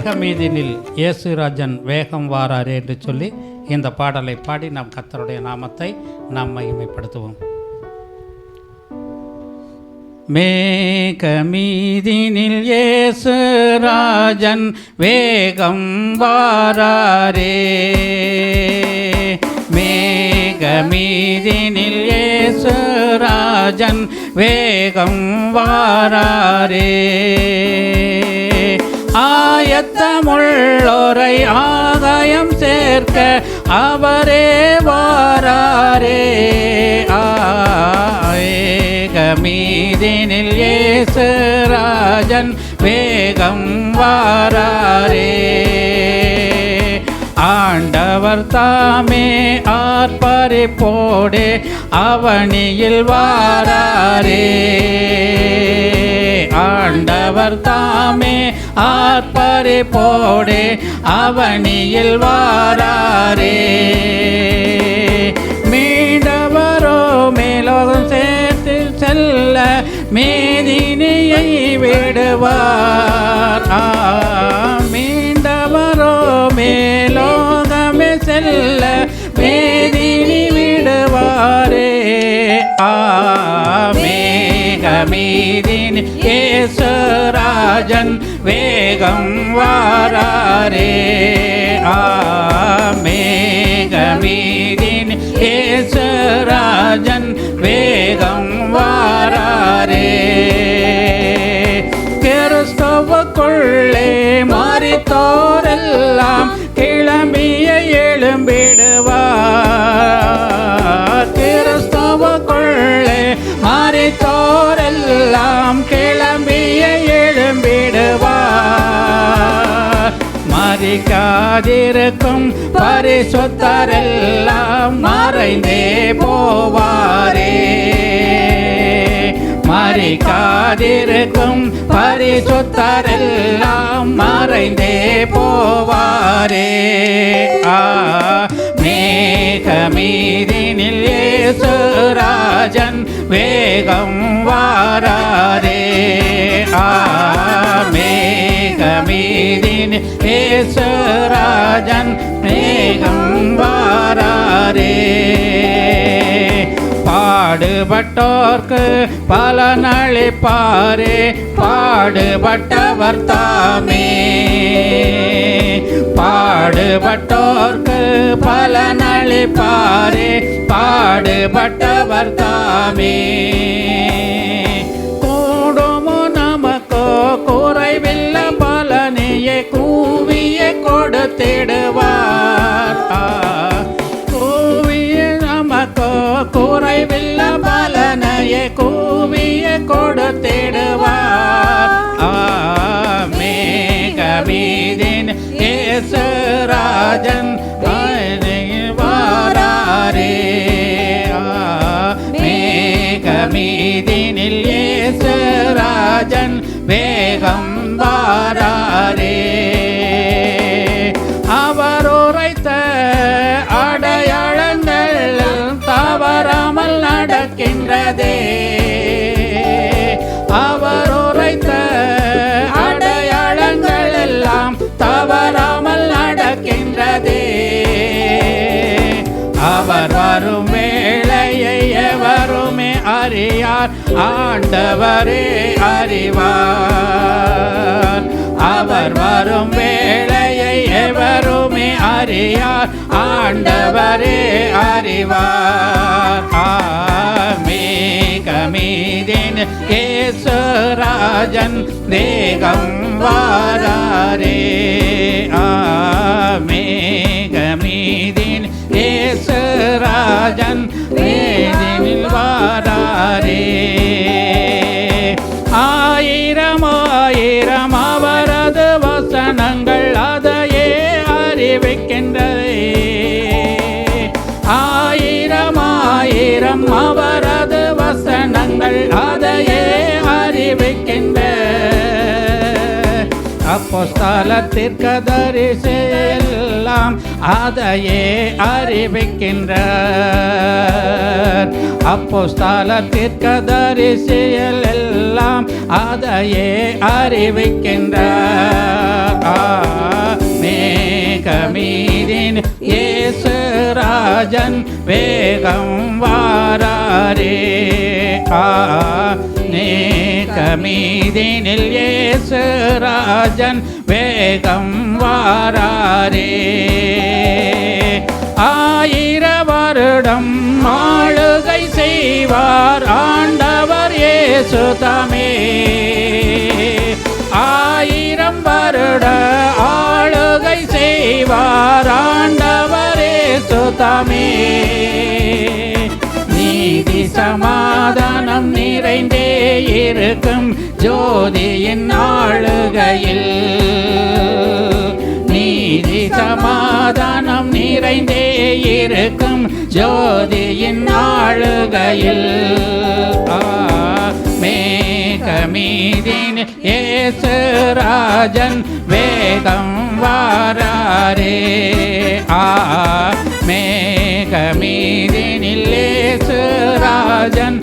மேகமீதினில் இயேசுராஜன் வேகம் வாராரே என்று சொல்லி இந்த பாடலை பாடி நாம் கர்த்தருடைய நாமத்தை நாம் மகிமைப்படுத்துவோம். மேகமீதினில் இயேசுராஜன் வேகம் வாராரே, மேகமீதினில் இயேசுராஜன் வேகம் வாராரே, ஆயத்தமுள்ளோரை ஆகாயம் சேர்க்க அவரே வாராரே, மேகமீதினில் இயேசுராஜன் வேகம் வாராரே, ஆண்டவர் தாமே ஆர்ப்பரிப்போடே அவனியில் வாராரே, ஆண்டவர் தாமே ஆர்ப்பரிப்போடே அவனியில் வாராரே, மீண்டவரோ மேலோகம் சேர்த்து செல்ல மேதினியை விடுவார், மீண்டவரோ மேலோகமே செல்ல மேதினி விடுவாரே, மேகமீதினில் இயேசுராஜன் வேகம் வாராரே, மேகமீதினில் இயேசுராஜன் வேகம் வாராரே, கிறிஸ்துவுக்குள்ளே மரித்தோரெல்லாம் கிளம்பிய எழும்பிடுவார், கிறிஸ்துவுக்குள்ளே மரித்தோரெல்லாம் கிளம்பிய எழும்பிடுவார், மரிக்காதிருக்கும் பரிசுத்தரெல்லாம் மறைந்தே போவாரே, மரிக்காதிருக்கும் பரிசுத்தரெல்லாம் மறைந்தே போவாரே, மேகமீதினில் இயேசுராஜன் வேகம் வாராரே, மேகமீதினில் இயேசுராஜன் வேகம் வாராரே, பாடுபட்டோர்க்கு பலனளிப்பாரே பாடுபட்டவர் தாமே, பாடுபட்டோர்க்கு பலனளிப்பாரே பாடுபட்டவர் தாமே, கூடுமோ நமக்கோ குறைவில்ல பலனையே கூவிய கொடுத்திடுவார், கூவிய நமக்கோ குறைவில்ல பலனையே கூவிய கொடுத்திடுவார், மேகமீதினில் இயேசுராஜன் வாராரே, மேகமீதினில் இயேசுராஜன் வேகம் வாராரே, அவர் உரைத்த அடையாளங்கள் தவறாமல் நடக்கின்றதே, அவர் உரைத்த அடையாளங்கள் எல்லாம் தவறாமல் நடக்கின்றதே, அவர் வரும் வேளையை எவருமே அறியார் ஆண்டவரே அறிவார், அவர் வரும் வேளையை எவருமே அறியார் ஆண்டவரே அறிவார், மேகமீதினில் இயேசுராஜன் வேகம் வாராரே, மேகமீதினில் இயேசுராஜன் வேதினில் வாராரே, ஆயிரம் ஆயிரம் அவரது வசனங்கள் அதையே அறிவிக்கின்றதே, ஆயிரம் ஆயிரம் அவரது வசனங்கள் அதையே அறிவிக்கின்ற, அப்போஸ்தலர் தீர்க்கதரிசி எல்லாம் அதையே அறிவிக்கின்றார், அப்போஸ்தலர் தீர்க்கதரிசி எல்லாம் அதையே அறிவிக்கின்றார், ராஜன் வேகம் வாராரே. மேகமீதினில் இயேசு ராஜன் வேகம் வாராரே. 1000 வருடம் ஆளுகை செய்வார் ஆண்டவர் இயேசு தாமே. 1000 வருட ஆளுகை செய்வார் ஆண்டவர் இயேசு தாமே. நீதி சமாதானம் நிறைந்தே இருக்கும் ஜோதியின் ஆளுகையில். நீதி சமாதானம் நிறைந்தே இருக்கும் ஜோதியின் ஆளுகையில். மேகமீதின் இயேசு ராஜன் வேகம் வாராரே. மேகமீதினில் இயேசு ராஜன்